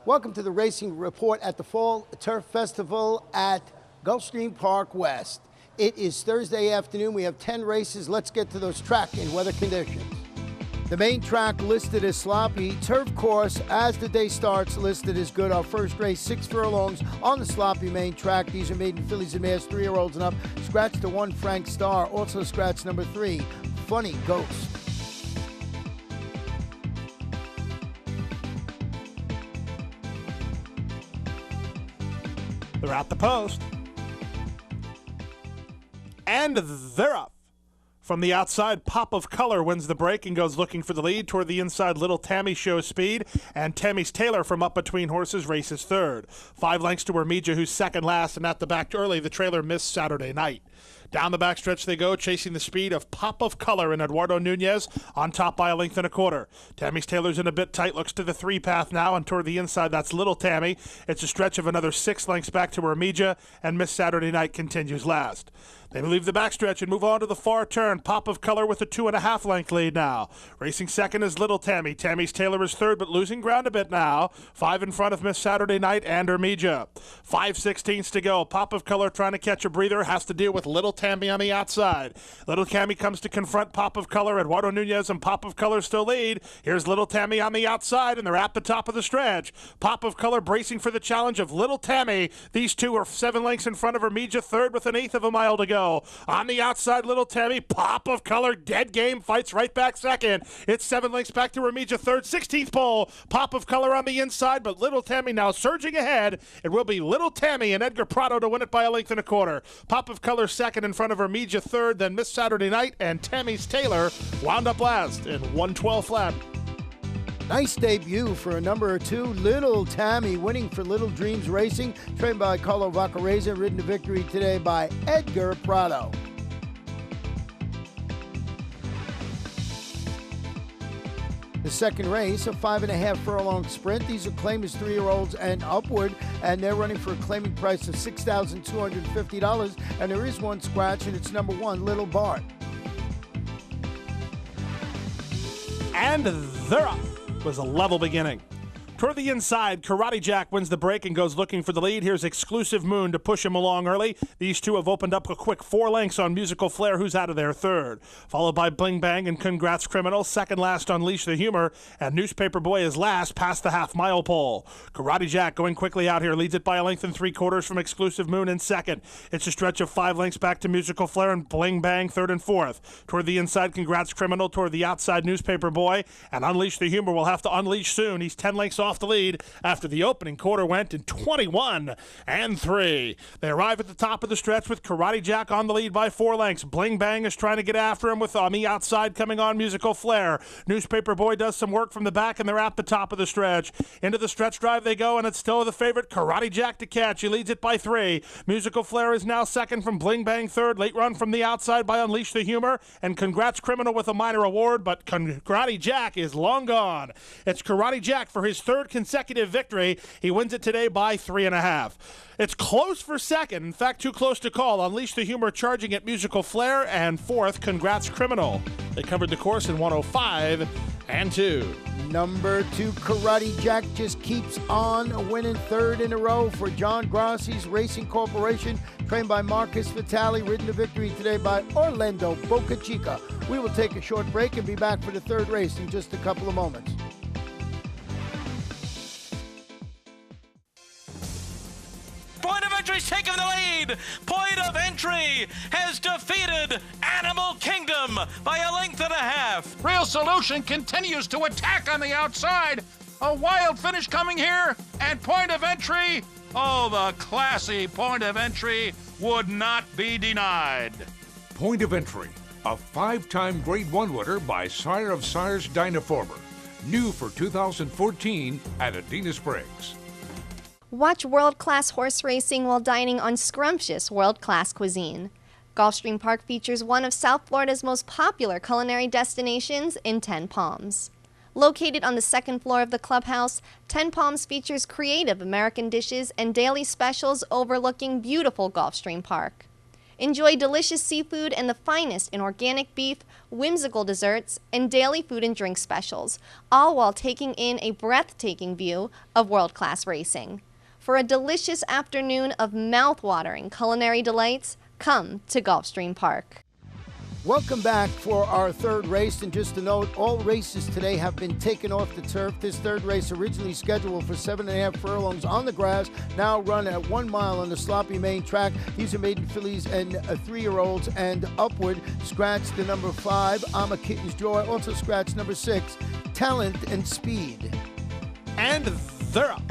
Welcome to the Racing Report at the Fall Turf Festival at Gulfstream Park West. It is Thursday afternoon. We have 10 races. Let's get to those track and weather conditions. The main track listed as sloppy. Turf course, as the day starts, listed as good. Our first race, 6 furlongs on the sloppy main track. These are maiden fillies and mares, 3-year-olds and up. Scratch to 1, Frank Star. Also scratch number 3, Funny Ghost. They're at the post. And they're up. From the outside, Pop of Color wins the break and goes looking for the lead. Toward the inside, Little Tammy shows speed, and Tammy's Taylor from up between horses races third. 5 lengths to Hermija, who's second last, and at the back early, the trailer missed Saturday night. Down the backstretch they go, chasing the speed of Pop of Color and Eduardo Nunez, on top by 1 1/4. Tammy's Taylor's in a bit tight, looks to the 3 path now, and toward the inside, that's Little Tammy. It's a stretch of another 6 lengths back to Hermija, and Miss Saturday Night continues last. They leave the backstretch and move on to the far turn. Pop of Color with a 2.5 length lead now. Racing second is Little Tammy. Tammy's Taylor is third, but losing ground a bit now. 5 in front of Miss Saturday Night and Hermija. 5/16 to go. Pop of Color trying to catch a breather, has to deal with Little Tammy on the outside. Little Tammy comes to confront Pop of Color. Eduardo Nunez and Pop of Color still lead. Here's Little Tammy on the outside, and they're at the top of the stretch. Pop of Color bracing for the challenge of Little Tammy. These two are 7 lengths in front of Hermija, third with 1/8 of a mile to go. On the outside, Little Tammy. Pop of Color, dead game, fights right back second. It's 7 lengths back to Hermija, third, 16th pole. Pop of Color on the inside, but Little Tammy now surging ahead. It will be Little Tammy and Edgar Prado to win it by 1 1/4. Pop of Color second in front of Hermija, third, then Miss Saturday Night and Tammy's Taylor wound up last in 1:12 flat. Nice debut for a number 2, Little Tammy, winning for Little Dreams Racing, trained by Carlo Vaccarezza, ridden to victory today by Edgar Prado. The second race, a 5.5 furlong sprint. These are claimed as 3-year-olds and upward, and they're running for a claiming price of $6,250, and there is one scratch, and it's number 1, Little Bart. And they're up. It was a level beginning. Toward the inside, Karate Jack wins the break and goes looking for the lead. Here's Exclusive Moon to push him along early. These two have opened up a quick 4 lengths on Musical Flair, who's out of there third. Followed by Bling Bang and Congrats Criminal. Second last, Unleash the Humor. And Newspaper Boy is last past the half-mile pole. Karate Jack going quickly out here. Leads it by 1 3/4 from Exclusive Moon in second. It's a stretch of 5 lengths back to Musical Flair and Bling Bang third and fourth. Toward the inside, Congrats Criminal. Toward the outside, Newspaper Boy. And Unleash the Humor will have to unleash soon. He's 10 lengths off the lead after the opening quarter went in 21 and 3. They arrive at the top of the stretch with Karate Jack on the lead by 4 lengths. Bling Bang is trying to get after him with on the outside coming on Musical Flair. Newspaper Boy does some work from the back, and they're at the top of the stretch. Into the stretch drive they go, and it's still the favorite, Karate Jack, to catch. He leads it by 3. Musical Flair is now second from Bling Bang third. Late run from the outside by Unleash the Humor, and Congrats Criminal with a minor award, but Karate Jack is long gone. It's Karate Jack for his third consecutive victory. He wins it today by 3.5. It's close for second. In fact, too close to call. Unleash the Humor charging at Musical Flair, and fourth, Congrats Criminal. They covered the course in 105 and 2. Number 2, Karate Jack, just keeps on winning, third in a row for John Grassi's Racing Corporation, trained by Marcus Vitale, ridden to victory today by Orlando Bocachica. We will take a short break and be back for the third race in just a couple of moments. Point of Entry's taken the lead. Point of Entry has defeated Animal Kingdom by 1.5 lengths. Real Solution continues to attack on the outside. A wild finish coming here, and Point of Entry, oh, the classy Point of Entry would not be denied. Point of Entry, a 5-time Grade 1 winner by Sire of Sires Dynaformer. New for 2014 at Adena Springs. Watch world-class horse racing while dining on scrumptious world-class cuisine. Gulfstream Park features one of South Florida's most popular culinary destinations in Ten Palms. Located on the second floor of the clubhouse, Ten Palms features creative American dishes and daily specials overlooking beautiful Gulfstream Park. Enjoy delicious seafood and the finest in organic beef, whimsical desserts, and daily food and drink specials, all while taking in a breathtaking view of world-class racing. For a delicious afternoon of mouth-watering culinary delights, come to Gulfstream Park. Welcome back for our third race. And just to note, all races today have been taken off the turf. This third race, originally scheduled for 7.5 furlongs on the grass, now run at 1 mile on the sloppy main track. These are maiden fillies and 3-year-olds and upward. Scratch the number 5, I'm a Kitten's Joy. Also scratch number 6, Talent and Speed. And they're up.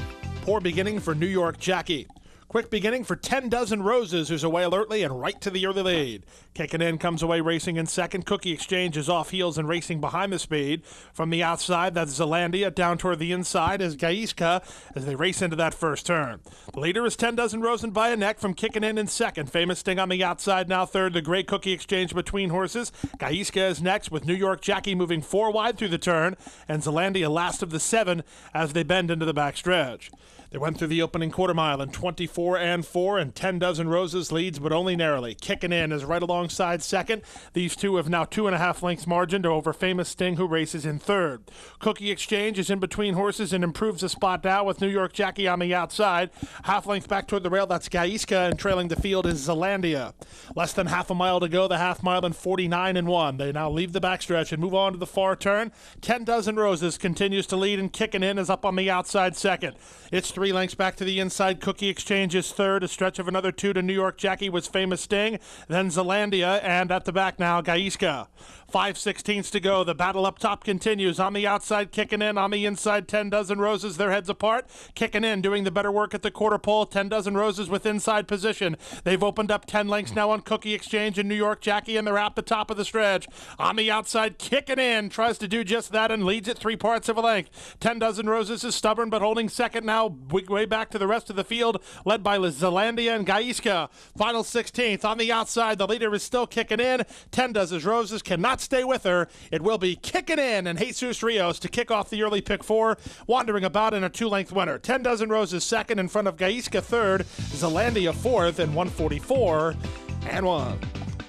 Poor beginning for New York Jackie. Quick beginning for 10 Dozen Roses, who's away alertly and right to the early lead. Kicking in comes away racing in second. Cookie Exchange is off heels and racing behind the speed. From the outside, that's Zelandia. Down toward the inside is Gaiska as they race into that first turn. The leader is 10 Dozen Rosen by a neck from Kicking in second. Famous Sting on the outside, now third. The Great Cookie Exchange between horses. Gaiska is next with New York Jackie moving 4 wide through the turn. And Zelandia last of the 7 as they bend into the backstretch. They went through the opening quarter mile in 24-4, and 10 Dozen Roses leads, but only narrowly. Kicking in is right alongside second. These two have now 2.5 lengths margin to over Famous Sting, who races in third. Cookie Exchange is in between horses and improves the spot now with New York Jackie on the outside. Half length back toward the rail, that's Gaiska, and trailing the field is Zelandia. Less than half a mile to go, the half mile in 49-1. They now leave the backstretch and move on to the far turn. 10 Dozen Roses continues to lead, and Kicking in is up on the outside second. It's 3 lengths back to the inside. Cookie Exchange is third. A stretch of another 2 to New York Jackie was Famous Sting. Then Zelandia, and at the back now, Gaiska. 5/16 to go. The battle up top continues. On the outside, Kicking in. On the inside, 10 Dozen Roses. Their heads apart. Kicking in, doing the better work at the quarter pole. 10 Dozen Roses with inside position. They've opened up 10 lengths now on Cookie Exchange and New York Jackie, and they're at the top of the stretch. On the outside, Kicking in. Tries to do just that and leads it 3 parts of a length. 10 Dozen Roses is stubborn, but holding second now, way back to the rest of the field, led by Zelandia and Gaiska. Final 16th. On the outside, the leader is still Kicking in. 10 Dozen Roses cannot stay with her. It will be Kicking in and Jesus Rios to kick off the early pick 4, wandering about in a 2-length winner. 10 Dozen Roses second in front of Gaiska third, Zelandia fourth, and 144-1.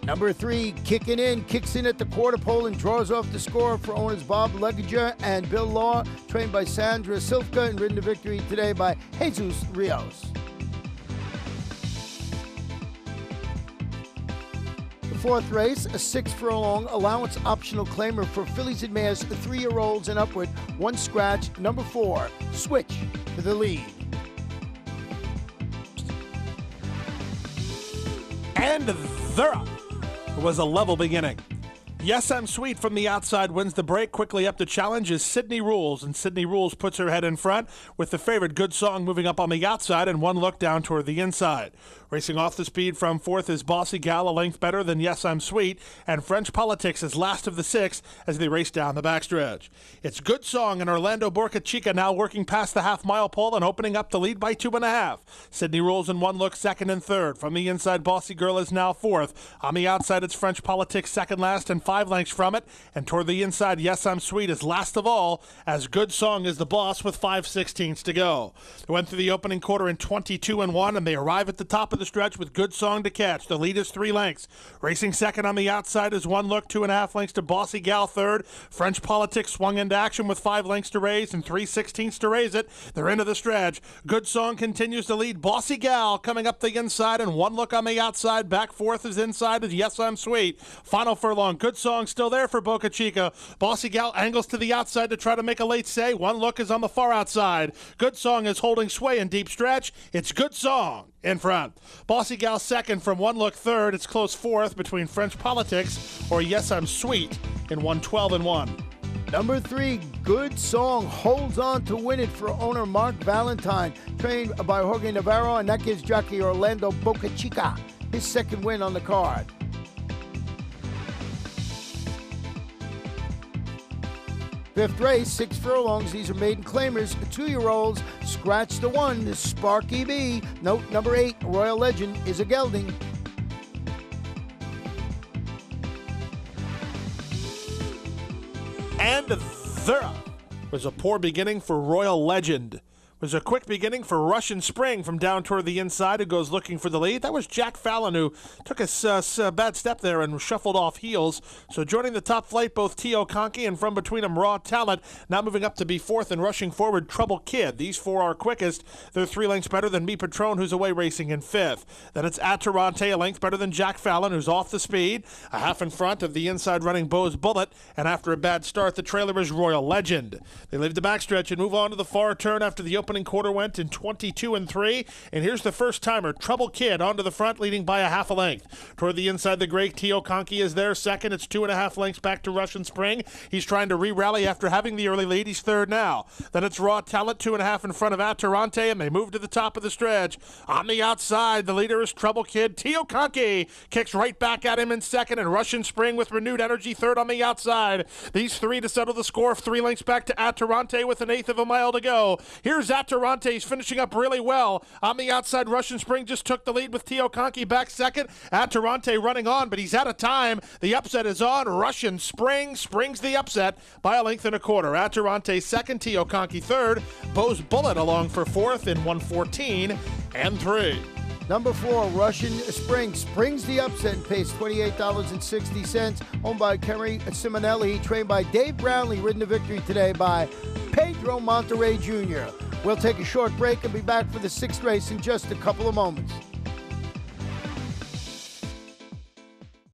Number 3, Kicking in, kicks in at the quarter pole and draws off the score for owners Bob Leginger and Bill Law, trained by Sandra Silka and ridden to victory today by Jesus Rios. The fourth race, a 6 furlong allowance optional claimer for fillies and mares, 3-year-olds and upward, 1 scratch, number 4, Switch to the lead. And they're up. It was a level beginning. Yes, I'm Sweet from the outside wins the break. Quickly up to challenge is Sydney Rules, and Sydney Rules puts her head in front with the favorite Good Song moving up on the outside and 1 look down toward the inside. Racing off the speed from fourth is Bossy Gal, a length better than Yes, I'm Sweet, and French Politics is last of the 6 as they race down the backstretch. It's Good Song and Orlando Borca Chica now working past the half-mile pole and opening up the lead by 2.5. Sydney Rules in 1 look second and third. From the inside, Bossy Girl is now fourth. On the outside, it's French Politics second last and 5 lengths from it. And toward the inside, Yes, I'm Sweet is last of all as Good Song is the boss with 5/16 to go. They went through the opening quarter in 22-1, and they arrive at the top of the stretch with Good Song to catch. The lead is 3 lengths. Racing second on the outside is 1 look, 2.5 lengths to Bossy Gal third. French Politics swung into action with 5 lengths to raise and 3/16 to raise it. They're into the stretch. Good Song continues to lead. Bossy Gal coming up the inside and 1 look on the outside. Back fourth is inside is Yes, I'm Sweet. Final furlong. Good Song still there for Boca Chica. Bossy Gal angles to the outside to try to make a late say. 1 look is on the far outside. Good Song is holding sway in deep stretch. It's Good Song in front. Bossy Gal second from 1 look third. It's close fourth between French Politics or Yes, I'm Sweet in 112-1. Number 3, Good Song holds on to win it for owner Mark Valentine, trained by Jorge Navarro, and that gives jockey Orlando Boca Chica his second win on the card. Fifth race, 6 furlongs. These are maiden claimers. 2-year-olds, scratch the 1, Sparky B. Note number 8, Royal Legend is a gelding. And there was a poor beginning for Royal Legend. was a quick beginning for Russian Spring from down toward the inside, who goes looking for the lead. That was Jack Fallon, who took a bad step there and shuffled off heels. So joining the top flight, both Tio Conky and from between them, Raw Talent, now moving up to be fourth and rushing forward, Trouble Kid. These four are quickest. They're 3 lengths better than Me Patron, who's away racing in fifth. Then it's Atarante, a length better than Jack Fallon, who's off the speed, a half in front of the inside running Bo's Bullet, and after a bad start, the trailer is Royal Legend. They leave the backstretch and move on to the far turn after the opening quarter went in 22-3, and here's the first timer, Trouble Kid, onto the front, leading by a half a length. Toward the inside, the great Tio Conky is there second. It's 2.5 lengths back to Russian Spring. He's trying to re-rally after having the early lead. He's third now. Then it's Raw Talent, 2.5 in front of Atarante, and they move to the top of the stretch. On the outside, the leader is Trouble Kid. Tio Conky kicks right back at him in second, and Russian Spring with renewed energy third on the outside. These three to settle the score, 3 lengths back to Atarante with an eighth of a mile to go. Here's Atarante. He's finishing up really well. On the outside, Russian Spring just took the lead with Tio Conky back second. Atarante running on, but he's out of time. The upset is on. Russian Spring springs the upset by a length and a quarter. Atarante second, Tio Conky third. Bo's Bullet along for fourth in 1:14.3. Number 4, Russian Spring springs the upset and pays $28.60. Owned by Kerry Simonelli, trained by Dave Brownlee, ridden to victory today by Pedro Monterey Jr. We'll take a short break and be back for the 6th race in just a couple of moments.